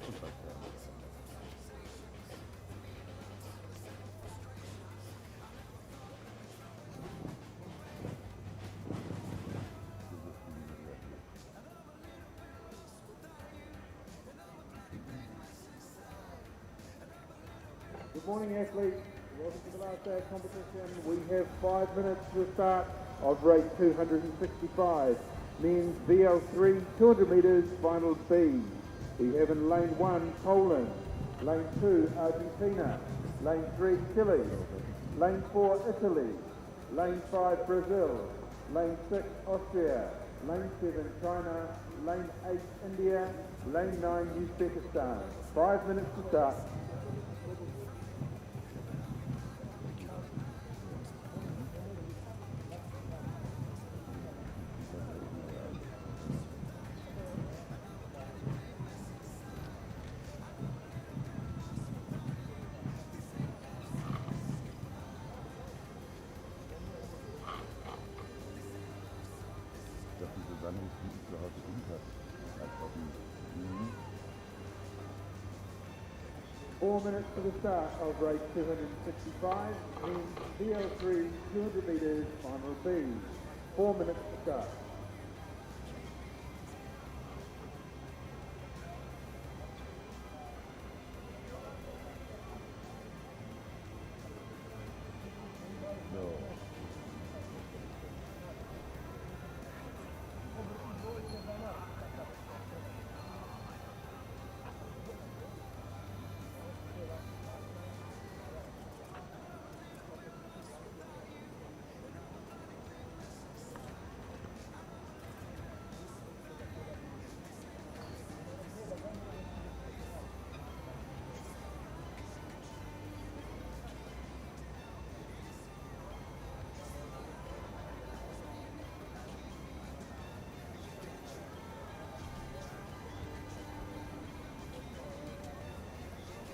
Good morning, athletes. Welcome to the last day of competition. We have 5 minutes to the start of race 265. Men's VL3 200 metres final B. We have in lane 1 Poland, lane 2 Argentina, lane 3 Chile, lane 4 Italy, lane 5 Brazil, lane 6 Austria, lane 7 China, lane 8 India, lane 9 Uzbekistan. 5 minutes to start. Four minutes to the start of race 265 in VL3 200 metres final B. 4 minutes to start.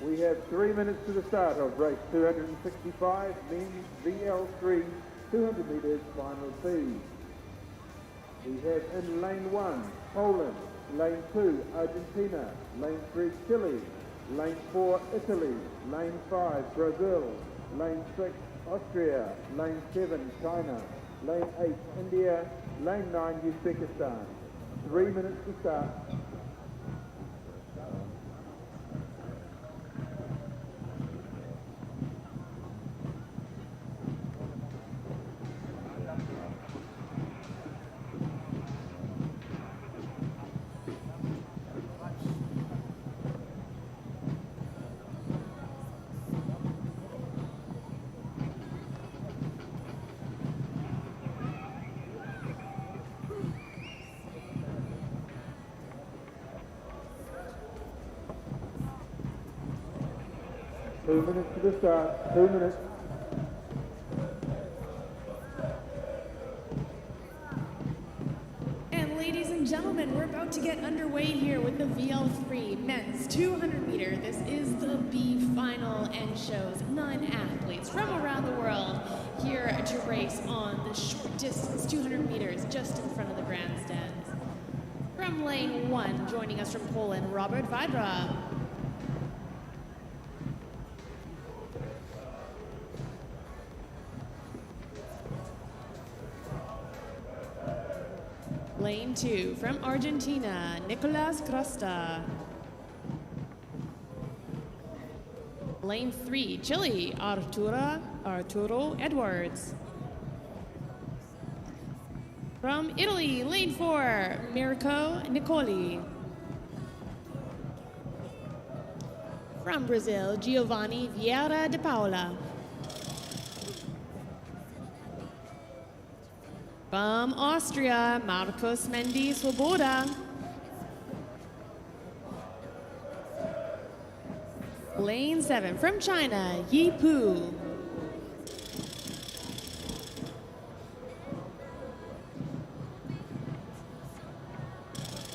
We have 3 minutes to the start of race 265, men's VL3 200 metres final B. We have in lane 1 Poland, lane 2 Argentina, lane 3 Chile, lane 4 Italy, lane 5 Brazil, lane 6 Austria, lane 7 China, lane 8 India, lane 9 Uzbekistan. 3 minutes to start. Two minutes to the start. 2 minutes. And ladies and gentlemen, we're about to get underway here with the VL3 men's 200 meter. This is the B final and shows 9 athletes from around the world here to race on the short distance 200 meters just in front of the grandstands. From lane 1, joining us from Poland, Robert Vidra. Lane 2, from Argentina, Nicolas Costa. Lane 3, Chile, Arturo Edwards. From Italy, lane 4, Mirko Nicoli. From Brazil, Giovanni Vieira de Paula. From Austria, Marcos Mendy Swoboda. Lane 7, from China, Yi Pu.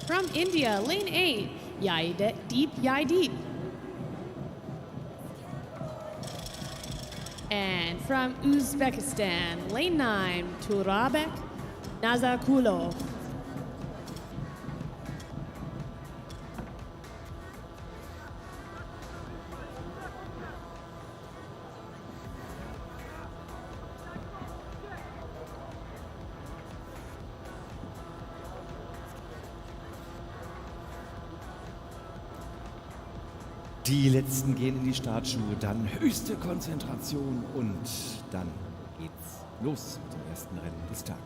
From India, lane 8, Yaideep. And from Uzbekistan, lane 9, Turabek Nazakulov. Die letzten gehen in die Startschuhe, dann höchste Konzentration und dann geht's los mit dem ersten Rennen des Tages.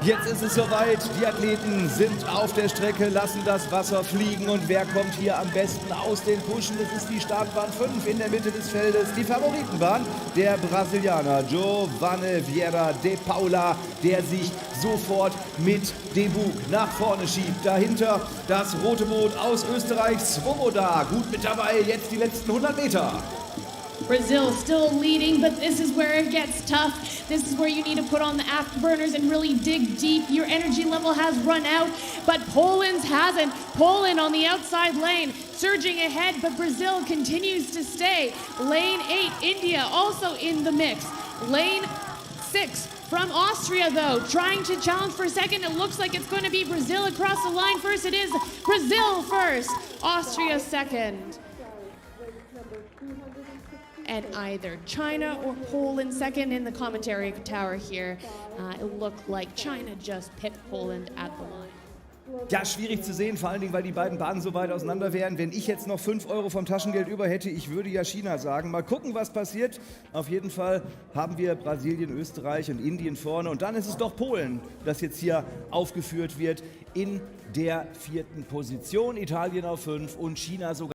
Jetzt ist es soweit, die Athleten sind auf der Strecke, lassen das Wasser fliegen und wer kommt hier am besten aus den Puschen? Das ist die Startbahn 5 in der Mitte des Feldes, die Favoritenbahn, der Brasilianer Giovanni Vieira de Paula, der sich sofort mit dem Bug nach vorne schiebt. Dahinter das rote Boot aus Österreich, Svoboda, gut mit dabei, jetzt die letzten 100 Meter. Brazil still leading, but this is where it gets tough. This is where you need to put on the afterburners and really dig deep. Your energy level has run out, but Poland's hasn't. Poland on the outside lane, surging ahead, but Brazil continues to stay. Lane 8, India also in the mix. Lane 6 from Austria, though, trying to challenge for second. It looks like it's going to be Brazil across the line first. It is Brazil first, Austria second. And either China or Poland second in the commentary tower here. It looked like China just pipped Poland at the line. Ja, schwierig zu sehen, vor allen Dingen, weil die beiden Bahnen so weit auseinander wären. Wenn ich jetzt noch 5 Euro vom Taschengeld über hätte, ich würde ja China sagen. Mal gucken, was passiert. Auf jeden Fall haben wir Brasilien, Österreich und Indien vorne. Und dann ist es doch Polen, das jetzt hier aufgeführt wird in der 4. Position. Italien auf 5 und China sogar.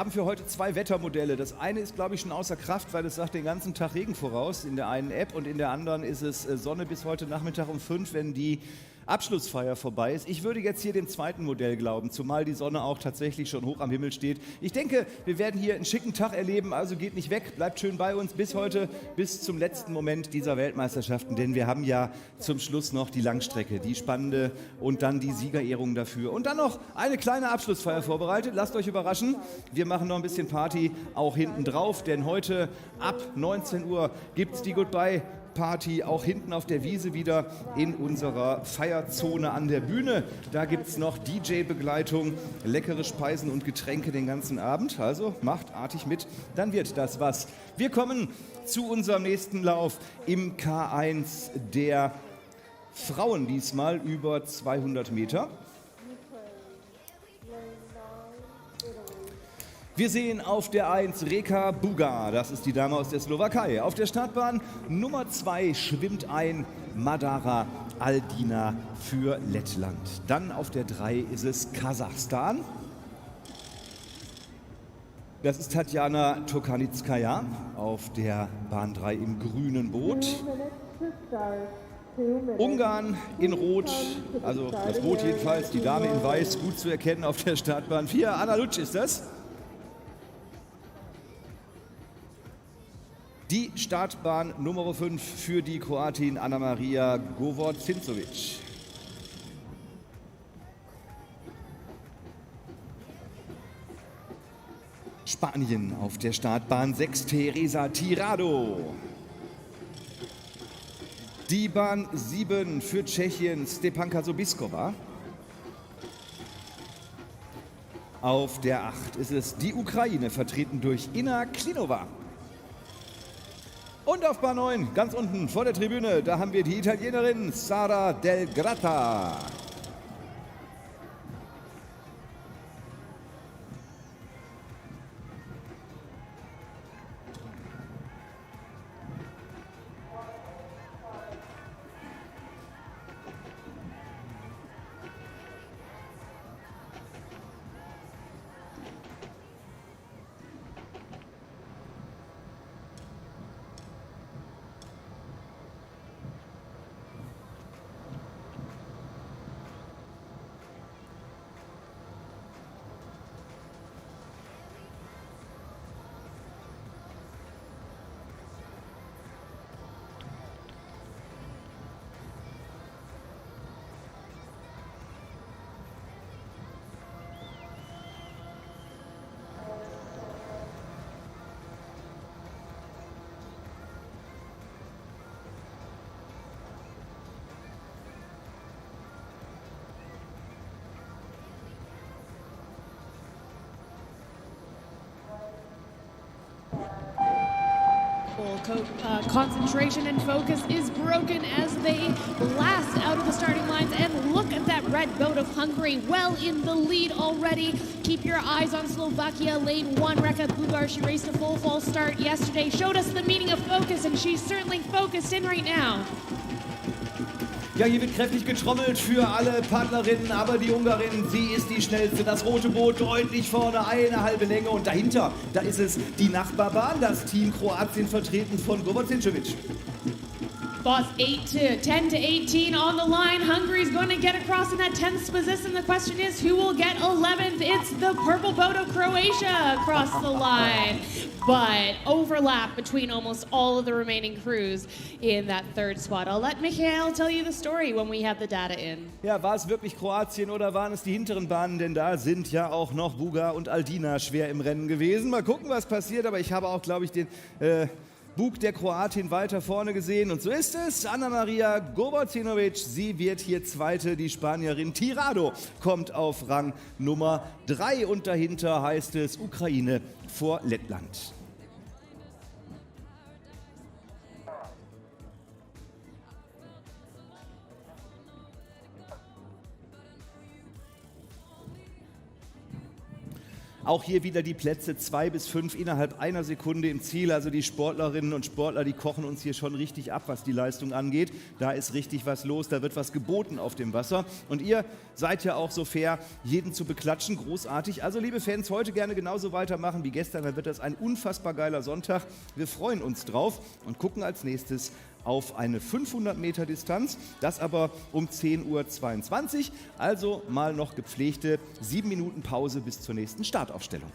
Wir haben für heute 2 Wettermodelle. Das eine ist, glaube ich, schon außer Kraft, weil es sagt den ganzen Tag Regen voraus in der einen App und in der anderen ist es Sonne bis heute Nachmittag um 5, wenn die Abschlussfeier vorbei ist. Ich würde jetzt hier dem zweiten Modell glauben, zumal die Sonne auch tatsächlich schon hoch am Himmel steht. Ich denke, wir werden hier einen schicken Tag erleben, also geht nicht weg, bleibt schön bei uns bis heute, bis zum letzten Moment dieser Weltmeisterschaften, denn wir haben ja zum Schluss noch die Langstrecke, die spannende und dann die Siegerehrung dafür. Und dann noch eine kleine Abschlussfeier vorbereitet, lasst euch überraschen. Wir machen noch ein bisschen Party auch hinten drauf, denn heute ab 19 Uhr gibt es die Goodbye Party auch hinten auf der Wiese wieder in unserer Feierzone an der Bühne. Da gibt es noch DJ-Begleitung, leckere Speisen und Getränke den ganzen Abend. Also macht artig mit, dann wird das was. Wir kommen zu unserem nächsten Lauf im K1 der Frauen, diesmal über 200 Meter. Wir sehen auf der 1 Reka Buga, das ist die Dame aus der Slowakei. Auf der Startbahn Nummer 2 schwimmt ein Madara Aldina für Lettland. Dann auf der 3 ist es Kasachstan. Das ist Tatjana Tokanitskaya auf der Bahn 3 im grünen Boot. Ungarn in Rot, also das Boot jedenfalls, die Dame in Weiß, gut zu erkennen auf der Startbahn 4. Anna Lutsch ist das. Die Startbahn Nummer 5 für die Kroatin Anna-Maria Govorcincovic. Spanien auf der Startbahn 6 Teresa Tirado. Die Bahn 7 für Tschechien Stepanka Sobiskova. Auf der 8 ist es die Ukraine, vertreten durch Inna Klinova. Und auf Bahn 9, ganz unten vor der Tribüne, da haben wir die Italienerin Sara Del Grata. Concentration and focus is broken as they blast out of the starting lines, and look at that red boat of Hungary well in the lead already. Keep your eyes on Slovakia, lane 1, Reka Bugar. She raced a full false start yesterday, showed us the meaning of focus, and she's certainly focused in right now. Ja, hier wird kräftig getrommelt für alle Partnerinnen, aber die Ungarin, sie ist die schnellste. Das rote Boot deutlich vorne, eine halbe Länge, und dahinter, da ist es die Nachbarbahn, das Team Kroatien, vertreten von Govacincevic. Boss 10 to 18 on the line. Hungary's going to get across in that 10th position. The question is, who will get 11th? It's the purple boat of Croatia across the line. But overlap between almost all of the remaining crews in that third spot. I'll let Michael tell you the story when we have the data in. Ja, war es wirklich Kroatien oder waren es die hinteren Bahnen? Denn da sind ja auch noch Bugar und Aldina schwer im Rennen gewesen. Mal gucken, was passiert. Aber ich habe auch, glaube ich, den Bug der Kroatin weiter vorne gesehen. Und so ist es. Anna-Maria Gobocinovic, sie wird hier Zweite. Die Spanierin Tirado kommt auf Rang Nummer 3. Und dahinter heißt es Ukraine vor Lettland. Auch hier wieder die Plätze 2 bis 5 innerhalb einer Sekunde im Ziel. Also die Sportlerinnen und Sportler, die kochen uns hier schon richtig ab, was die Leistung angeht. Da ist richtig was los, da wird was geboten auf dem Wasser. Und ihr seid ja auch so fair, jeden zu beklatschen. Großartig. Also liebe Fans, heute gerne genauso weitermachen wie gestern. Dann wird das ein unfassbar geiler Sonntag. Wir freuen uns drauf und gucken als nächstes auf eine 500 Meter Distanz, das aber um 10:22 Uhr, also mal noch gepflegte 7 Minuten Pause bis zur nächsten Startaufstellung.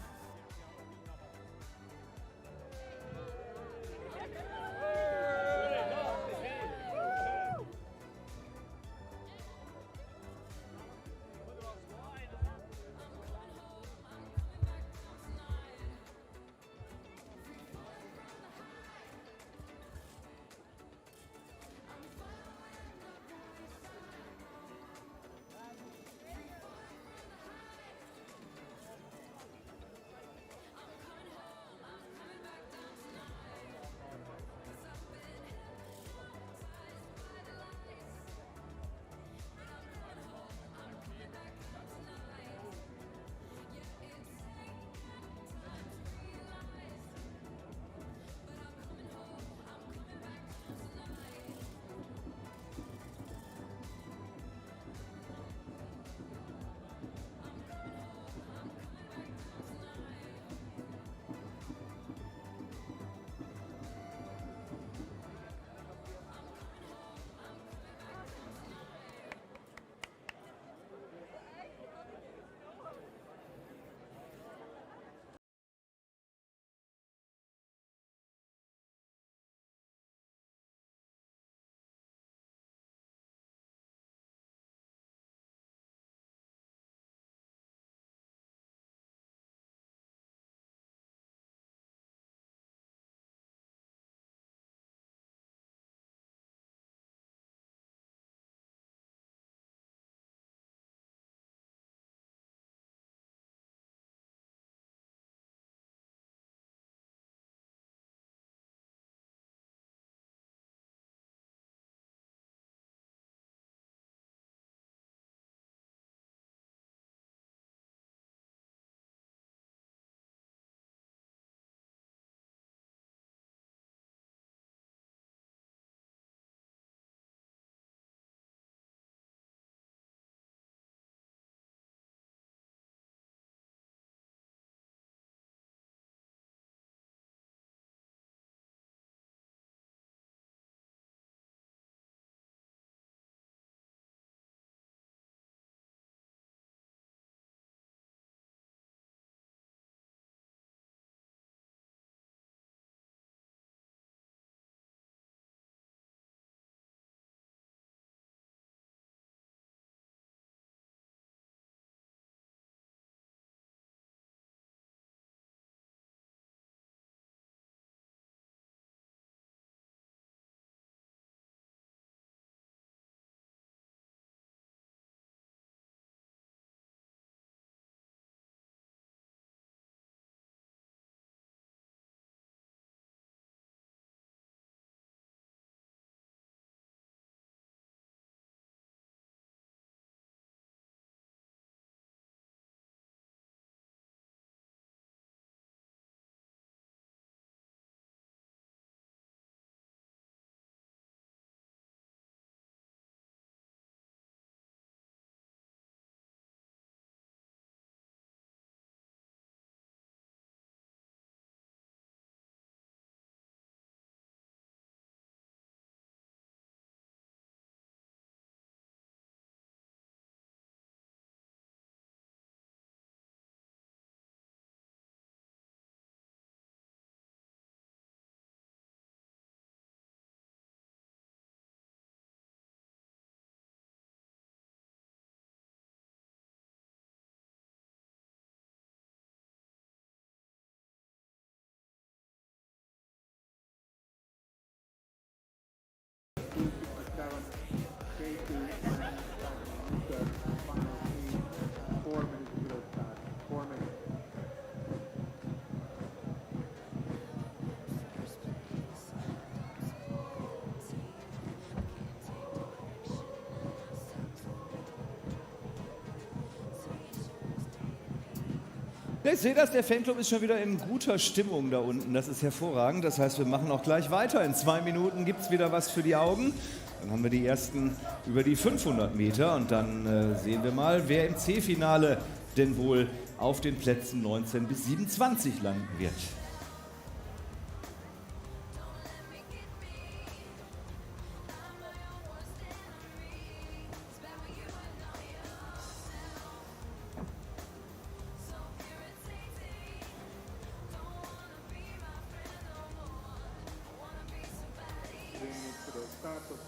Ja, ich sehe das, der Fanclub ist schon wieder in guter Stimmung da unten. Das ist hervorragend. Das heißt, wir machen auch gleich weiter. In 2 Minuten gibt es wieder was für die Augen. Dann haben wir die ersten über die 500 Meter und dann sehen wir mal, wer im C-Finale denn wohl auf den Plätzen 19 bis 27 landen wird.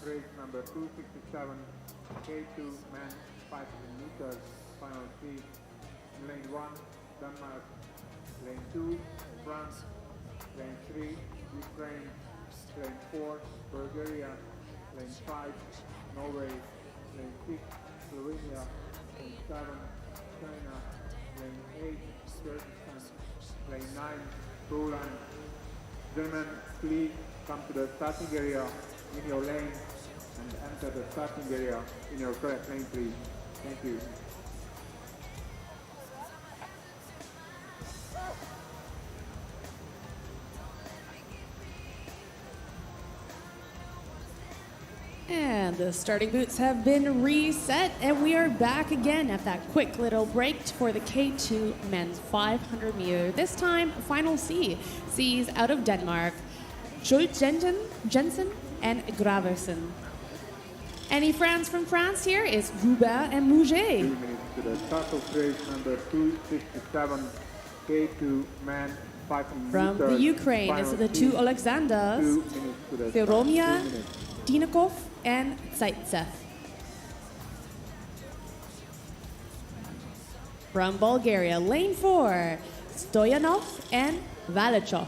Race number 267, K2 men 500 meters, final three. Lane 1, Denmark. Lane 2, France. Lane 3, Ukraine. Lane 4, Bulgaria. Lane 5, Norway. Lane 6, Slovenia. Lane 7, China. Lane 8, Kyrgyzstan. Lane 9, Poland. Gentlemen, please come to the starting area in your lane and enter the starting area in your correct lane, please. Thank you. And the starting boots have been reset, and we are back again at that quick little break for the K2 men's 500 meter. This time, final C. C's out of Denmark. Schultz Jensen and Graversen. Any France from France here is Hubert and Mouget. 2 minutes to the start of race number 267, K2 man 500 From meters. the Ukraine is the two Alexanders, 2 minutes to the Feromia, 2 minutes. Dinakov, and Zaitsev. From Bulgaria, lane 4, Stoyanov and Valachov.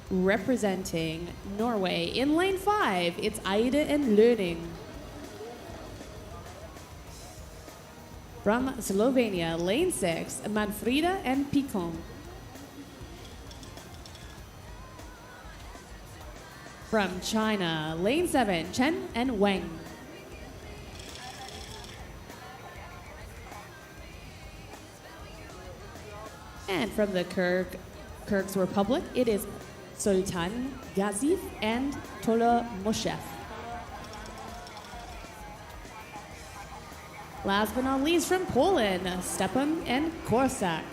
Representing Norway in lane 5, it's Eide and Löning. From Slovenia, lane 6, Manfrida and Picon. From China, lane 7, Chen and Wang. And from the Kyrgyz Republic, it is Sultan Gaziv and Tola Moshev. Last but not least, from Poland, Stepan and Korsak.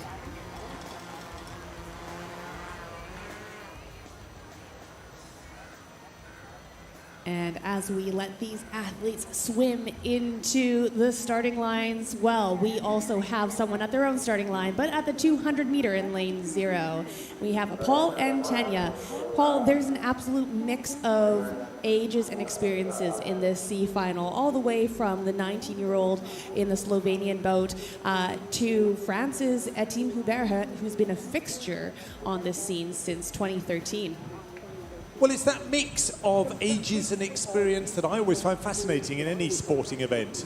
And as we let these athletes swim into the starting lines, well, we also have someone at their own starting line, but at the 200 meter in lane 0. We have Paul and Tanya. Paul, there's an absolute mix of ages and experiences in this C final, all the way from the 19-year-old in the Slovenian boat to France's Etienne Hubert, who's been a fixture on this scene since 2013. Well, it's that mix of ages and experience that I always find fascinating in any sporting event.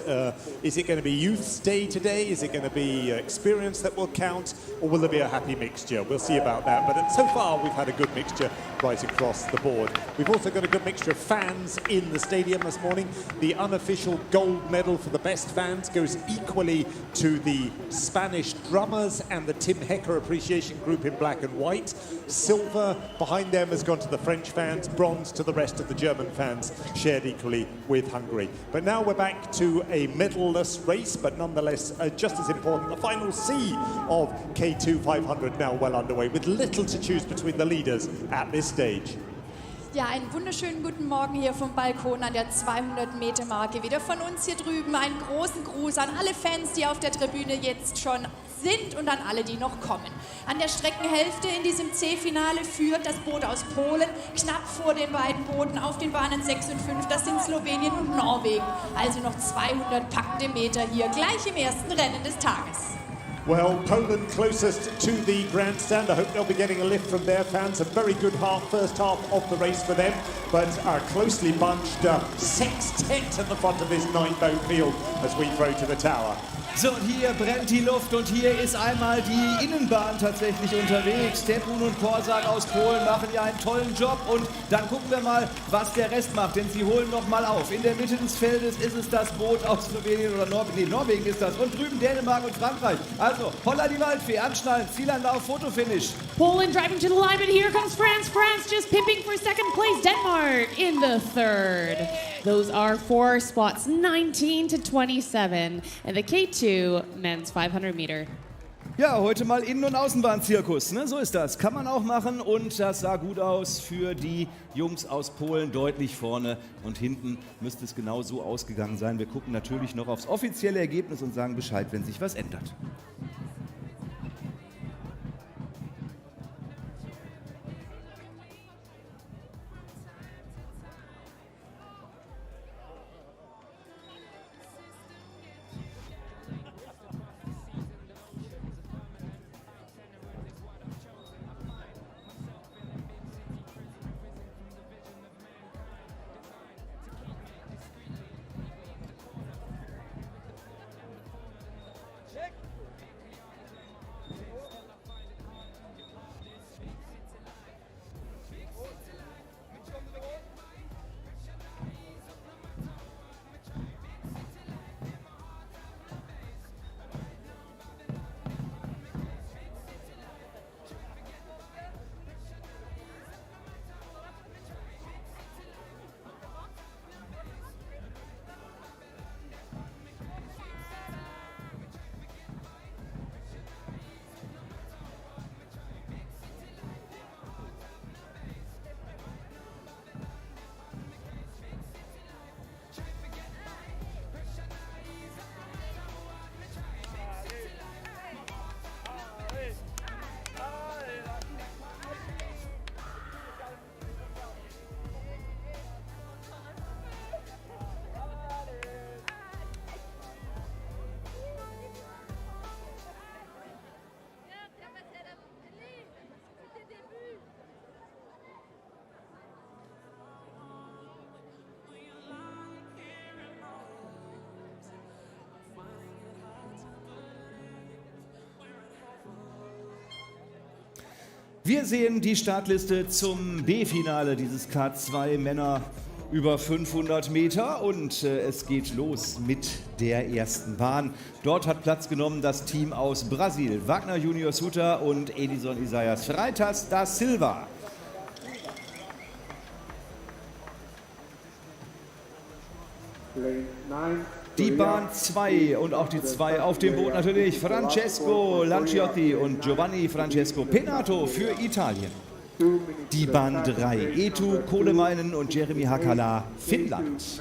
Is it going to be youth's day today? Is it going to be experience that will count? Or will there be a happy mixture? We'll see about that. But so far, we've had a good mixture right across the board. We've also got a good mixture of fans in the stadium this morning. The unofficial gold medal for the best fans goes equally to the Spanish drummers and the Tim Hecker Appreciation Group in black and white. Silver behind them has gone to the French fans, bronze to the rest of the German fans, shared equally with Hungary. But now we're back to a medal-less race, but nonetheless just as important. The final C of K2 500 now well underway, with little to choose between the leaders at this stage. Ja, einen wunderschönen guten Morgen hier vom Balkon an der 200-Meter-Marke. Wieder von uns hier drüben einen großen Gruß an alle Fans, die auf der Tribüne jetzt schon sind und an alle, die noch kommen. An der Streckenhälfte in diesem C-Finale führt das Boot aus Polen, knapp vor den beiden Booten auf den Bahnen 6 und 5. Das sind Slowenien und Norwegen. Also noch 200 packende Meter hier, gleich im ersten Rennen des Tages. Well, Poland closest to the grandstand. I hope they'll be getting a lift from their fans. A very good first half of the race for them, but a closely bunched sextet at the front of this 9-boat field as we throw to the tower. So, und hier brennt die Luft und hier ist einmal die Innenbahn tatsächlich unterwegs. Stepun und Korsak aus Polen machen ja einen tollen Job und dann gucken wir mal, was der Rest macht, denn sie holen noch mal auf. In der Mitte des Feldes ist es das Boot aus Slowenien oder Norwegen, nee, Norwegen ist das und drüben Dänemark und Frankreich. Also, holla die Waldfee, anschnallen, Zielanlauf, Fotofinish. Poland driving to the line, but here comes France. France just pimping for second place. Denmark in the third. Those are 4 spots, 19 to 27, and the K2 men's 500 meter. Ja, heute mal Innen- und Außenbahn-Zirkus, ne? So ist das. Kann man auch machen und das sah gut aus für die Jungs aus Polen, deutlich vorne und hinten müsste es genau so ausgegangen sein. Wir gucken natürlich noch aufs offizielle Ergebnis und sagen Bescheid, wenn sich was ändert. Wir sehen die Startliste zum B-Finale dieses K2 Männer über 500 Meter und es geht los mit der ersten Bahn. Dort hat Platz genommen das Team aus Brasil, Wagner Junior Suta und Edison Isaias Freitas da Silva. Die Bahn 2 und auch die 2 auf dem Boot natürlich Francesco Lanciotti und Giovanni Francesco Penato für Italien. Die Bahn 3 Eetu Kohlemeinen und Jeremy Hakala, Finnland.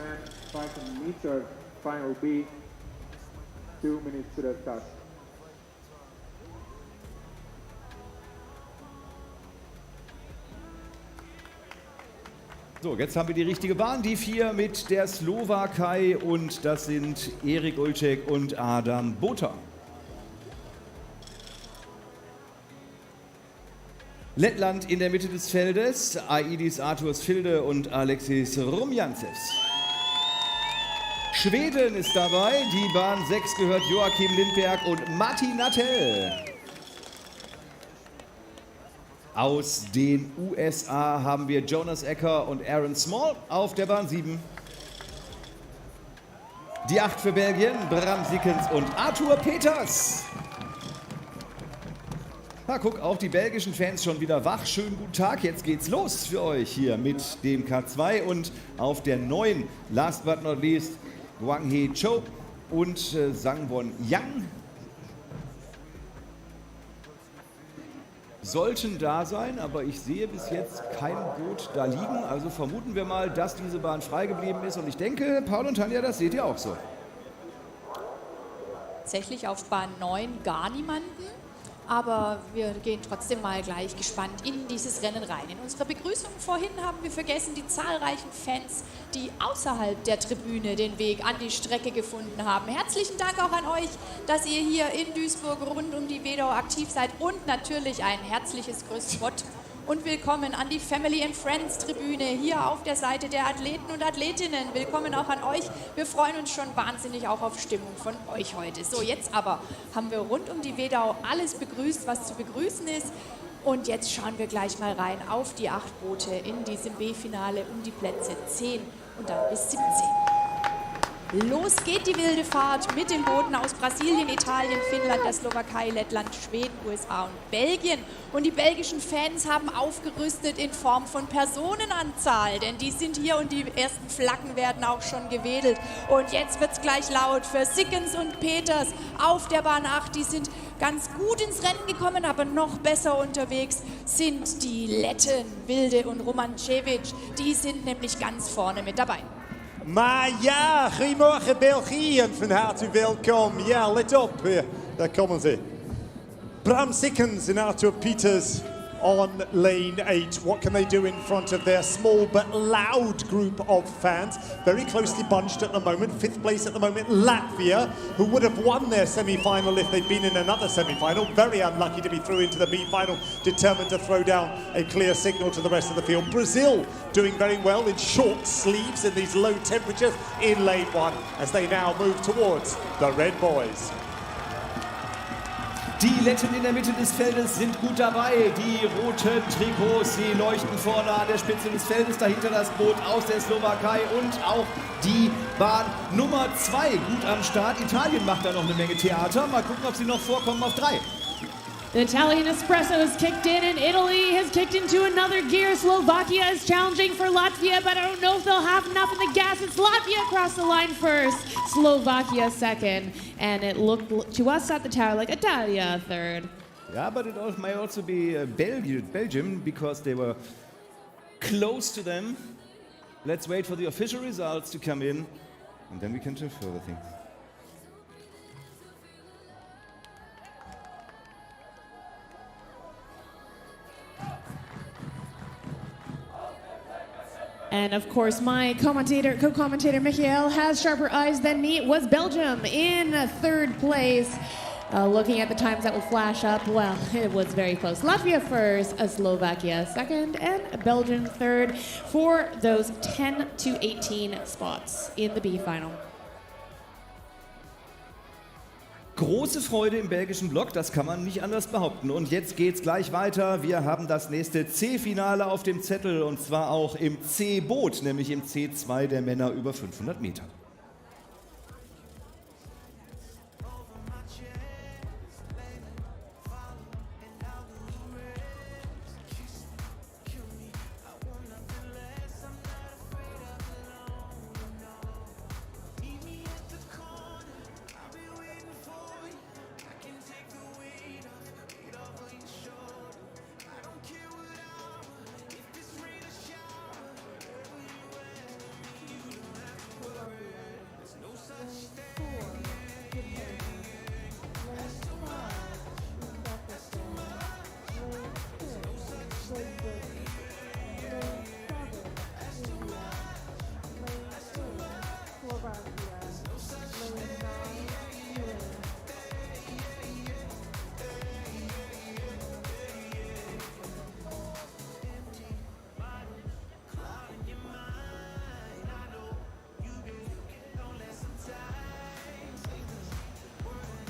So, jetzt haben wir die richtige Bahn, die 4 mit der Slowakei und das sind Erik Ulček und Adam Bota. Lettland in der Mitte des Feldes, Aidis Arturs Filde und Alexis Rumjantsevs. Schweden ist dabei, die Bahn 6 gehört Joachim Lindberg und Matti Nattell. Aus den USA haben wir Jonas Ecker und Aaron Small auf der Bahn 7. Die 8 für Belgien, Bram Siekens und Arthur Peters. Na, guck, auch die belgischen Fans schon wieder wach. Schönen guten Tag, jetzt geht's los für euch hier mit dem K2 und auf der 9, last but not least, Wang Hee Cho und Sangwon Yang. Sollten da sein, aber ich sehe bis jetzt kein Boot da liegen. Also vermuten wir mal, dass diese Bahn frei geblieben ist. Und ich denke, Paul und Tanja, das seht ihr auch so. Tatsächlich auf Bahn 9 gar niemanden. Aber wir gehen trotzdem mal gleich gespannt in dieses Rennen rein. In unserer Begrüßung vorhin haben wir vergessen, die zahlreichen Fans, die außerhalb der Tribüne den Weg an die Strecke gefunden haben. Herzlichen Dank auch an euch, dass ihr hier in Duisburg rund um die Wedau aktiv seid und natürlich ein herzliches Grüß Gott und willkommen an die Family and Friends Tribüne hier auf der Seite der Athleten und Athletinnen. Willkommen auch an euch. Wir freuen uns schon wahnsinnig auch auf Stimmung von euch heute. So, jetzt aber haben wir rund um die Wedau alles begrüßt, was zu begrüßen ist. Und jetzt schauen wir gleich mal rein auf die 8 Boote in diesem B-Finale um die Plätze 10 und dann bis 17. Los geht die wilde Fahrt mit den Booten aus Brasilien, Italien, Finnland, der Slowakei, Lettland, Schweden, USA und Belgien. Und die belgischen Fans haben aufgerüstet in Form von Personenanzahl, denn die sind hier und die ersten Flaggen werden auch schon gewedelt. Und jetzt wird es gleich laut für Sickens und Peters auf der Bahn 8. Die sind ganz gut ins Rennen gekommen, aber noch besser unterwegs sind die Letten, Wilde und Romancevic. Die sind nämlich ganz vorne mit dabei. Maar ja, goedemorgen België en van harte welkom. Ja, let op, daar komen ze. Bram Sikkens en Arthur Peters on lane 8. What can they do in front of their small but loud group of fans? Very closely bunched at the moment. 5th place at the moment, Latvia, who would have won their semi-final if they'd been in another semi-final. Very unlucky to be through into the B-final, determined to throw down a clear signal to the rest of the field. Brazil doing very well in short sleeves in these low temperatures in lane 1 as they now move towards the red boys. Die Letten in der Mitte des Feldes sind gut dabei. Die roten Trikots, sie leuchten vorne an der Spitze des Feldes. Dahinter das Boot aus der Slowakei und auch die Bahn Nummer 2 gut am Start. Italien macht da noch eine Menge Theater. Mal gucken, ob sie noch vorkommen auf 3. The Italian espresso has kicked in and Italy has kicked into another gear. Slovakia is challenging for Latvia, but I don't know if they'll have enough in the gas. It's Latvia across the line first, Slovakia second, and it looked to us at the tower like Italia third. Yeah, but it may also be Belgium because they were close to them. Let's wait for the official results to come in and then we can do further things. And of course, my co-commentator Michael has sharper eyes than me. It was Belgium in 3rd place. Looking at the times that will flash up, well, it was very close. Latvia first, Slovakia second, and Belgium third for those 10 to 18 spots in the B final. Große Freude im belgischen Block, das kann man nicht anders behaupten. Und jetzt geht's gleich weiter. Wir haben das nächste C-Finale auf dem Zettel und zwar auch im C-Boot, nämlich im C2 der Männer über 500 Meter.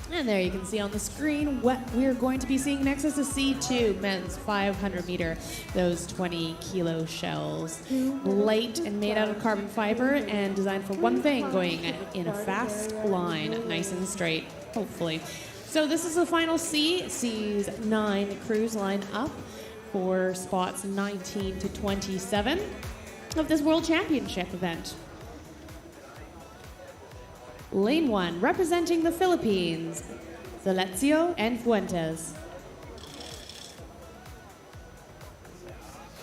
And there you can see on the screen what we're going to be seeing next is the C2 men's 500 meter. Those 20 kilo shells, light and made out of carbon fiber and designed for one thing, going in a fast line, nice and straight, hopefully. So this is the final C. C's 9 crews line up for spots 19 to 27 of this World Championship event. Lane 1, representing the Philippines, Zalecio and Fuentes.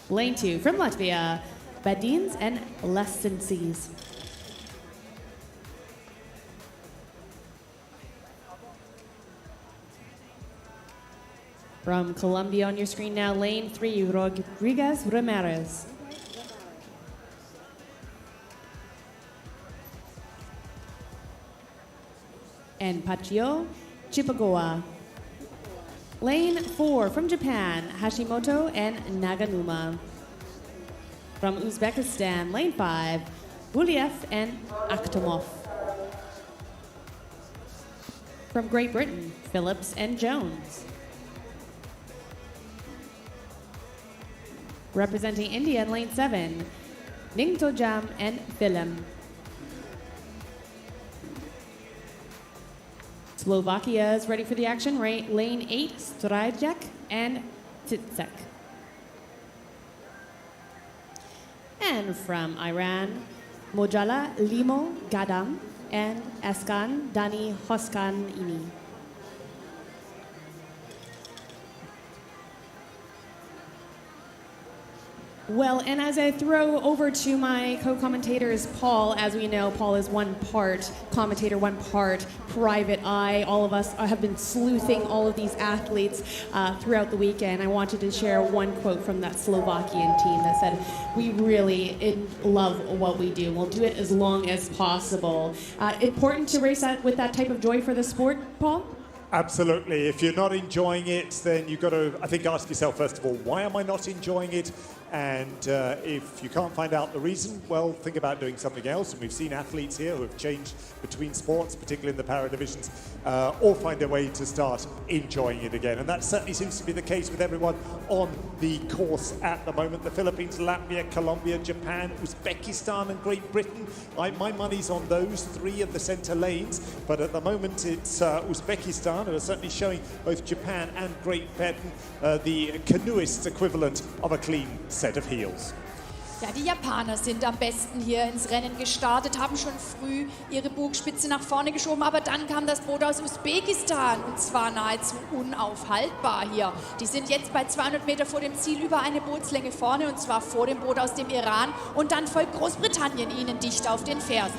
Lane 2, from Latvia, Badins and Lessenses. From Colombia on your screen now, Lane 3, Rodriguez Ramirez. And Pacho Chipagoa. Lane 4 from Japan, Hashimoto and Naganuma. From Uzbekistan, lane 5, Buliev and Akhtomov. From Great Britain, Phillips and Jones. Representing India in lane 7, Ningtojam and Philem. Slovakia is ready for the action. Lane 8, Strajak and Tsitsek. And from Iran, Mojala Limo Gadam and Askan Dani Hoskan Ini. Well, and as I throw over to my co-commentators, Paul, as we know, Paul is one part commentator, one part private eye. All of us have been sleuthing all of these athletes throughout the weekend. I wanted to share one quote from that Slovakian team that said, "We really love what we do. We'll do it as long as possible." Important to race with that type of joy for the sport, Paul? Absolutely. If you're not enjoying it, then you've got to, I think, ask yourself, first of all, why am I not enjoying it? And if you can't find out the reason, well, think about doing something else. And we've seen athletes here who have changed between sports, particularly in the para divisions, or find a way to start enjoying it again. And that certainly seems to be the case with everyone on the course at the moment. The Philippines, Latvia, Colombia, Japan, Uzbekistan and Great Britain. My money's on those three of the centre lanes. But at the moment, it's Uzbekistan who are certainly showing both Japan and Great Britain the canoeists equivalent of a clean set of heels. Ja, die Japaner sind am besten hier ins Rennen gestartet, haben schon früh ihre Bugspitze nach vorne geschoben, aber dann kam das Boot aus Usbekistan und zwar nahezu unaufhaltbar hier. Die sind jetzt bei 200 Meter vor dem Ziel über eine Bootslänge vorne und zwar vor dem Boot aus dem Iran und dann folgt Großbritannien ihnen dicht auf den Fersen.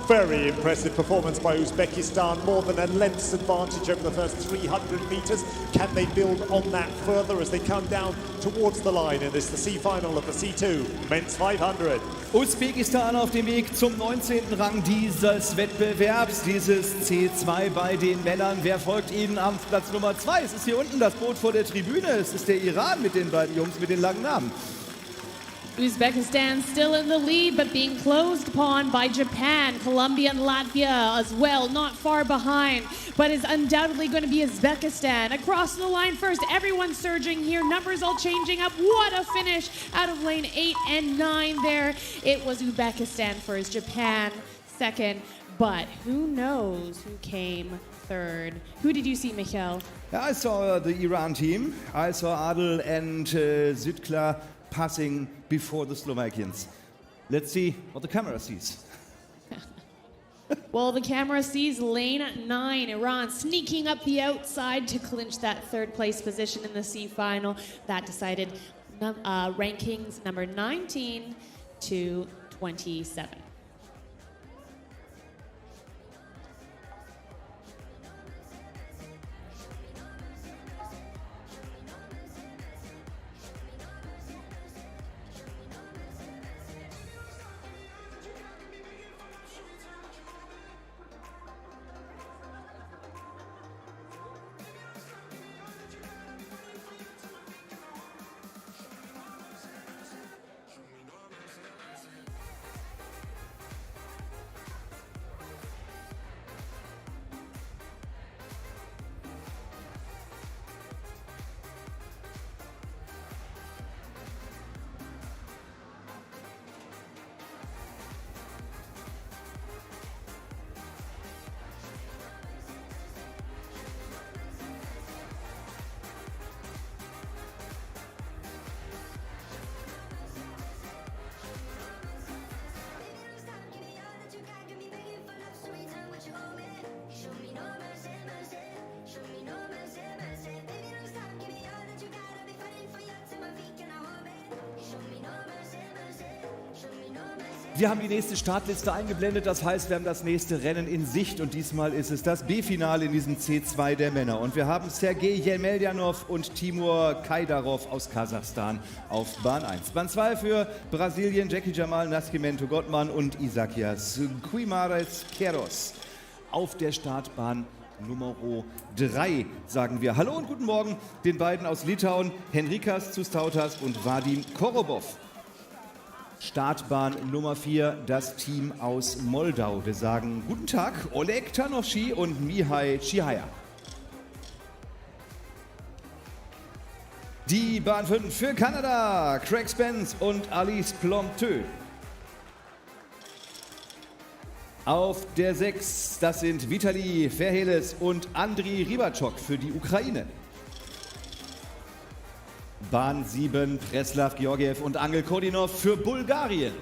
Very impressive performance by Uzbekistan, more than a length's advantage over the first 300 metres. Can they build on that further as they come down towards the line in this, the C-Final of the C2 Men's 500? Usbekistan auf dem Weg zum 19. Rang dieses Wettbewerbs, dieses C2 bei den Männern. Wer folgt ihnen am Platz Nummer 2? Es ist hier unten das Boot vor der Tribüne. Es ist der Iran mit den beiden Jungs mit den langen Namen. Uzbekistan still in the lead, but being closed upon by Japan, Colombia and Latvia as well, not far behind, but is undoubtedly going to be Uzbekistan. Across the line first, everyone surging here, numbers all changing up. What a finish out of lane 8 and 9 there. It was Uzbekistan first, Japan second, but who knows who came third? Who did you see, Michael? Yeah, I saw the Iran team. I saw Adel and Südklar passing before the Slovakians. Let's see what the camera sees. Well, the camera sees lane 9, Iran sneaking up the outside to clinch that third place position in the C final. That decided rankings number 19 to 27. Wir haben die nächste Startliste eingeblendet, das heißt, wir haben das nächste Rennen in Sicht und diesmal ist es das B-Finale in diesem C2 der Männer. Und wir haben Sergei Jelmeljanov und Timur Kaidarov aus Kasachstan auf Bahn 1. Bahn 2 für Brasilien, Jackie Jamal, Nascimento Gottmann und Isakias Guimarães Queiroz auf der Startbahn Nummer 3 sagen wir Hallo und guten Morgen den beiden aus Litauen, Henrikas Zustautas und Vadim Korobov. Startbahn Nummer 4, das Team aus Moldau. Wir sagen guten Tag, Oleg Tarnovschi und Mihai Chihaya. Die Bahn 5 für Kanada, Craig Spence und Alice Plompteux. Auf der 6, das sind Vitali Verheles und Andriy Rybachok für die Ukraine. Bahn 7, Preslav Georgiev und Angel Kodinov für Bulgarien.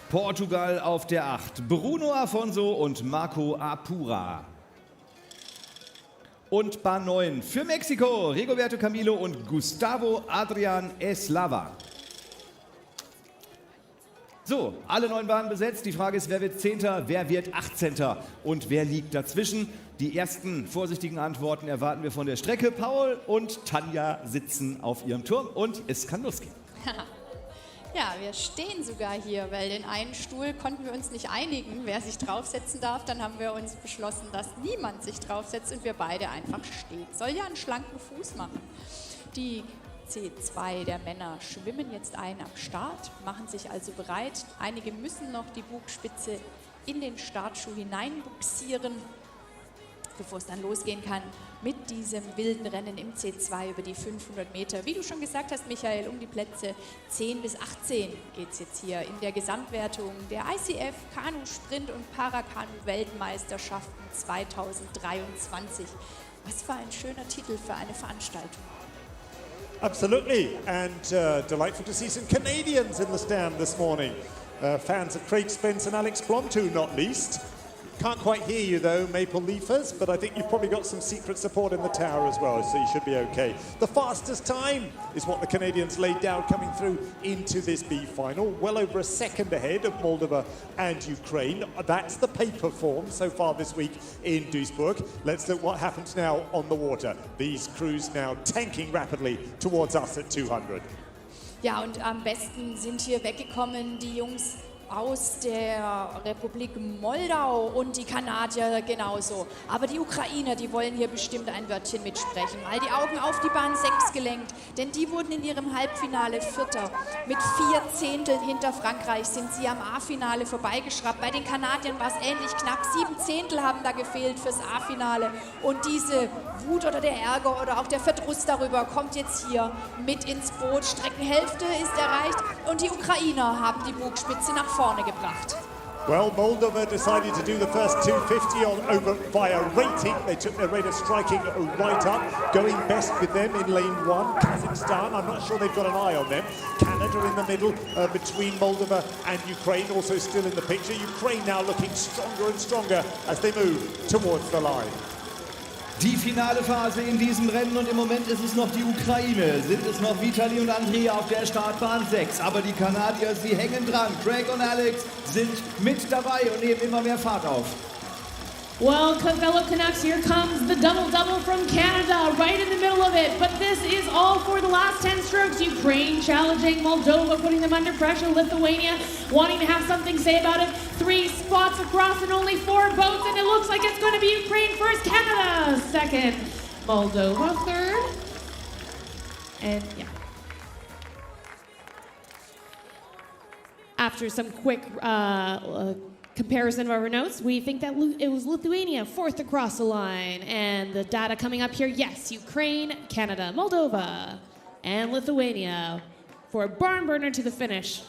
Portugal auf der 8, Bruno Afonso und Marco Apura. Und Bahn 9 für Mexiko, Rigoberto Camilo und Gustavo Adrian Eslava. So, alle 9 Bahnen besetzt. Die Frage ist, wer wird 10., wer wird 18. und wer liegt dazwischen? Die ersten vorsichtigen Antworten erwarten wir von der Strecke. Paul und Tanja sitzen auf ihrem Turm und es kann losgehen. Ja, wir stehen sogar hier, weil den einen Stuhl konnten wir uns nicht einigen, wer sich draufsetzen darf. Dann haben wir uns beschlossen, dass niemand sich draufsetzt und wir beide einfach stehen. Soll ja einen schlanken Fuß machen. Die C2 der Männer schwimmen jetzt ein am Start, machen sich also bereit. Einige müssen noch die Bugspitze in den Startschuh hineinbuxieren, bevor es dann losgehen kann mit diesem wilden Rennen im C2 über die 500 Meter. Wie du schon gesagt hast, Michael, um die Plätze 10 bis 18 geht es jetzt hier in der Gesamtwertung der ICF Kanu, Sprint und Paracanoe Weltmeisterschaften 2023. Was für ein schöner Titel für eine Veranstaltung. Absolutely, and delightful to see some Canadians in the stand this morning. Fans of Craig Spence and Alex Plompteux, not least. Can't quite hear you though, Maple Leafers, but I think you've probably got some secret support in the tower as well, so you should be okay. The fastest time is what the Canadians laid down coming through into this B final. Well over a second ahead of Moldova and Ukraine. That's the paper form so far this week in Duisburg. Let's look what happens now on the water. These crews now tanking rapidly towards us at 200. Ja, und am besten sind hier weggekommen die Jungs aus der Republik Moldau und die Kanadier genauso. Aber die Ukrainer, die wollen hier bestimmt ein Wörtchen mitsprechen. Mal die Augen auf die Bahn 6 gelenkt, denn die wurden in ihrem Halbfinale Vierter. Mit 4 Zehnteln hinter Frankreich sind sie am A-Finale vorbeigeschraubt. Bei den Kanadiern war es ähnlich knapp. 7 Zehntel haben da gefehlt fürs A-Finale. Und diese Wut oder der Ärger oder auch der Verdruss darüber kommt jetzt hier mit ins Boot. Streckenhälfte ist erreicht und die Ukrainer haben die Bugspitze nach vorne gebracht. Well, Moldova decided to do the first 250 over via rating. They took their rate of striking right up, going best with them in lane 1. Kazakhstan, I'm not sure they've got an eye on them. Canada in the middle between Moldova and Ukraine, also still in the picture. Ukraine now looking stronger and stronger as they move towards the line. Die finale Phase in diesem Rennen und im Moment ist es noch die Ukraine. Sind es noch Vitali und Andrea auf der Startbahn 6. Aber die Kanadier, sie hängen dran. Craig und Alex sind mit dabei und nehmen immer mehr Fahrt auf. Well, fellow Canucks, here comes the double-double from Canada, right in the middle of it. But this is all for the last 10 strokes. Ukraine challenging Moldova, putting them under pressure. Lithuania wanting to have something to say about it. 3 spots across and only 4 boats, and it looks like it's going to be Ukraine first, Canada second, Moldova third. And yeah. After some quick comparison of our notes, we think that it was Lithuania fourth across the line. And the data coming up here, yes, Ukraine, Canada, Moldova, and Lithuania for a barn burner to the finish.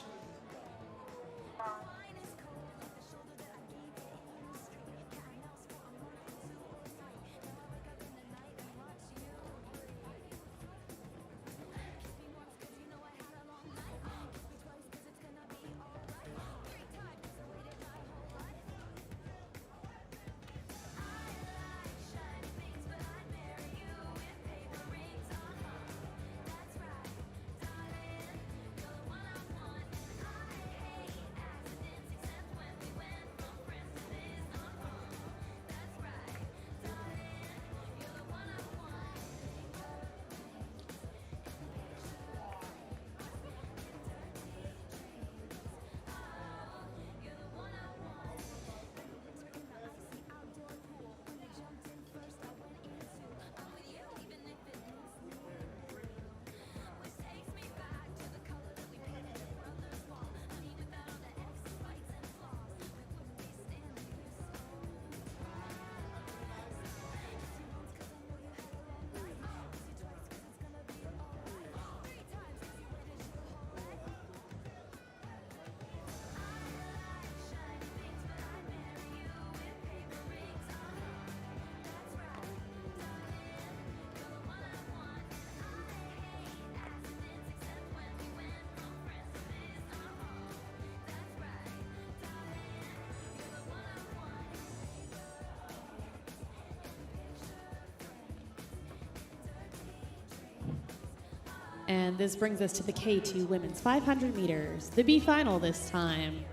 And this brings us to the K2 women's 500 meters, the B final this time.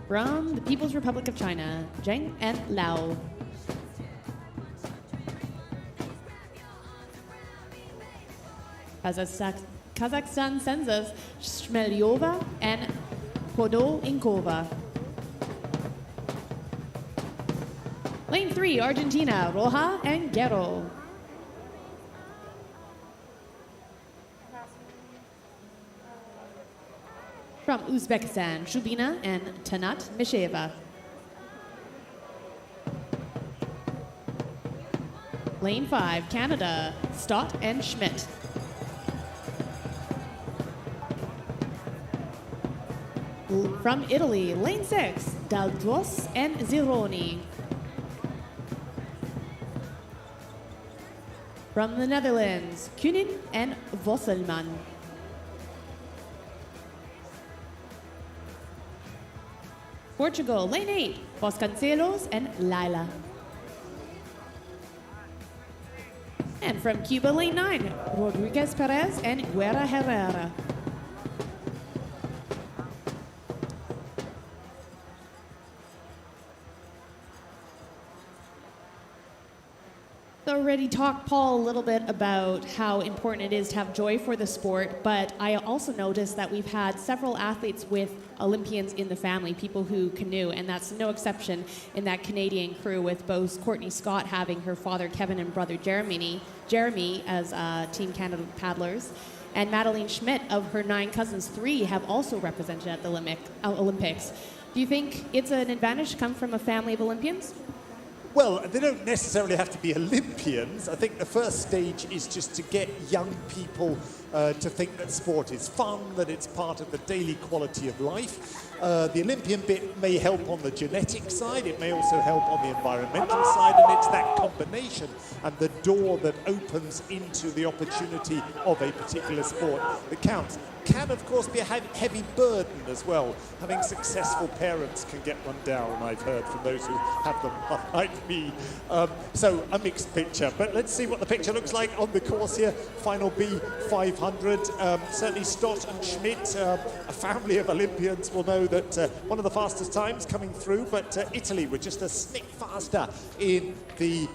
From the People's Republic of China, Zheng and Lao. Kazakhstan sends us Shmelyova and Podolinkova. Lane 3, Argentina, Roja and Guerrero. From Uzbekistan, Shubina and Tanat Misheva. Lane 5, Canada, Stott and Schmidt. From Italy, Lane 6, Daldros and Zironi. From the Netherlands, Kunin and Vosselman. Portugal, Lane 8, Vasconcelos and Lila. And from Cuba, Lane 9, Rodriguez Perez and Guerra Herrera. Already talked, Paul, a little bit about how important it is to have joy for the sport, but I also noticed that we've had several athletes with Olympians in the family, people who canoe, and that's no exception in that Canadian crew, with both Courtney Scott having her father Kevin and brother Jeremy as Team Canada paddlers, and Madeline Schmidt, of her 9 cousins, 3 have also represented at the Olympics. Do you think it's an advantage to come from a family of Olympians? Well, they don't necessarily have to be Olympians. I think the first stage is just to get young people to think that sport is fun, that it's part of the daily quality of life. The Olympian bit may help on the genetic side, it may also help on the environmental side, and it's that combination and the door that opens into the opportunity of a particular sport that counts. Can, of course, be a heavy burden as well. Having successful parents can get run down, I've heard from those who have them, like me. So a mixed picture. But let's see what the picture looks like on the course here. Final B 500. Certainly Stott and Schmidt, a family of Olympians, will know that one of the fastest times coming through, but Italy were just a snick faster in the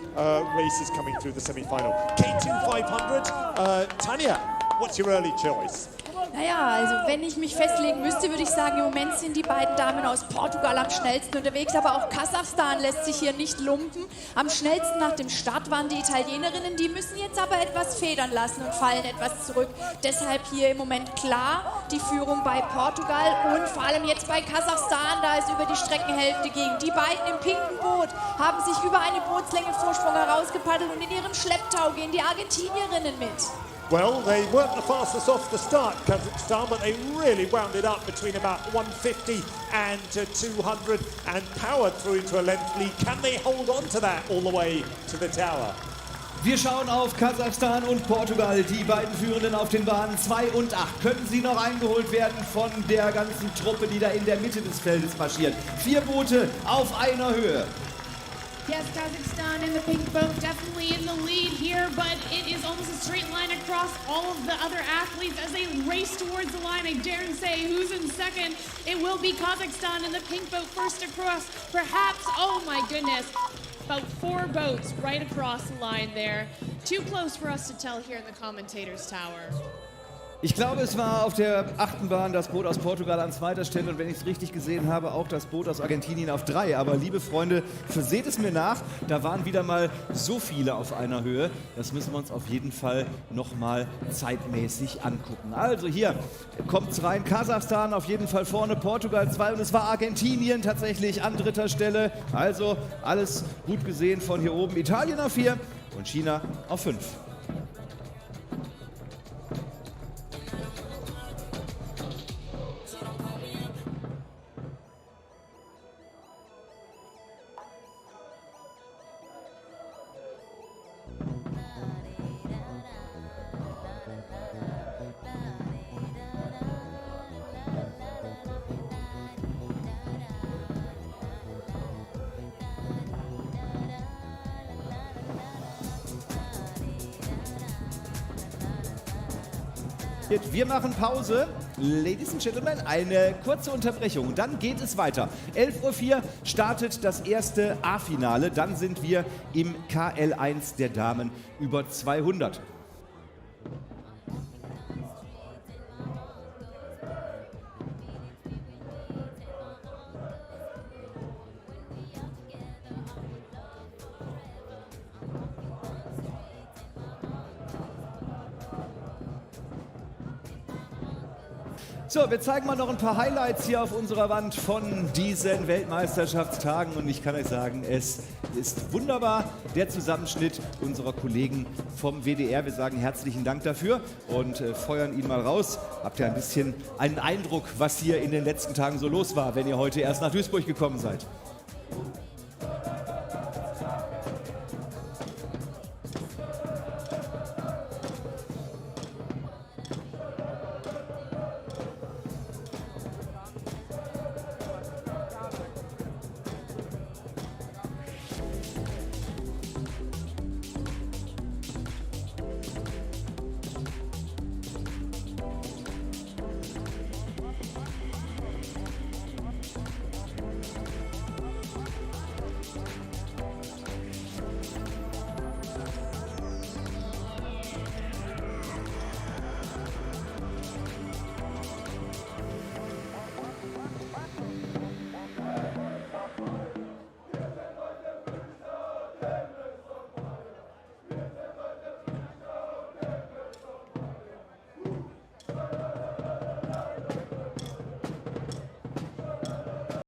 races coming through the semi-final. K2 500. Tanya, what's your early choice? Naja, also wenn ich mich festlegen müsste, würde ich sagen, im Moment sind die beiden Damen aus Portugal am schnellsten unterwegs, aber auch Kasachstan lässt sich hier nicht lumpen. Am schnellsten nach dem Start waren die Italienerinnen, die müssen jetzt aber etwas federn lassen und fallen etwas zurück. Deshalb hier im Moment klar die Führung bei Portugal und vor allem jetzt bei Kasachstan, da ist über die Streckenhälfte ging. Die beiden im pinken Boot haben sich über eine Bootslänge Vorsprung herausgepaddelt und in ihrem Schlepptau gehen die Argentinierinnen mit. Well, they weren't the fastest off the start, Kazakhstan, but they really wound it up between about 150 and 200 and powered through into a length lead. Can they hold on to that all the way to the tower? Wir schauen auf Kasachstan und Portugal, die beiden Führenden auf den Bahnen 2 und 8. Können sie noch eingeholt werden von der ganzen Truppe, die da in der Mitte des Feldes marschiert? 4 Boote auf einer Höhe. Yes, Kazakhstan in the pink boat definitely in the lead here, but it is almost a straight line across all of the other athletes as they race towards the line. I dare say who's in second. It will be Kazakhstan in the pink boat first across. Perhaps, oh my goodness, about 4 boats right across the line there. Too close for us to tell here in the commentators' tower. Ich glaube, es war auf der 8. Bahn das Boot aus Portugal an 2. Stelle und wenn ich es richtig gesehen habe, auch das Boot aus Argentinien auf 3. Aber liebe Freunde, verseht es mir nach, da waren wieder mal so viele auf einer Höhe. Das müssen wir uns auf jeden Fall nochmal zeitmäßig angucken. Also hier kommt es rein, Kasachstan auf jeden Fall vorne, Portugal 2 und es war Argentinien tatsächlich an 3. Stelle. Also alles gut gesehen von hier oben. Italien auf 4 und China auf 5. Wir machen Pause. Ladies and Gentlemen, eine kurze Unterbrechung. Dann geht es weiter. 11:04 Uhr startet das erste A-Finale. Dann sind wir im KL1 der Damen über 200. So, wir zeigen mal noch ein paar Highlights hier auf unserer Wand von diesen Weltmeisterschaftstagen und ich kann euch sagen, es ist wunderbar, der Zusammenschnitt unserer Kollegen vom WDR. Wir sagen herzlichen Dank dafür und feuern ihn mal raus. Habt ihr ein bisschen einen Eindruck, was hier in den letzten Tagen so los war, wenn ihr heute erst nach Duisburg gekommen seid?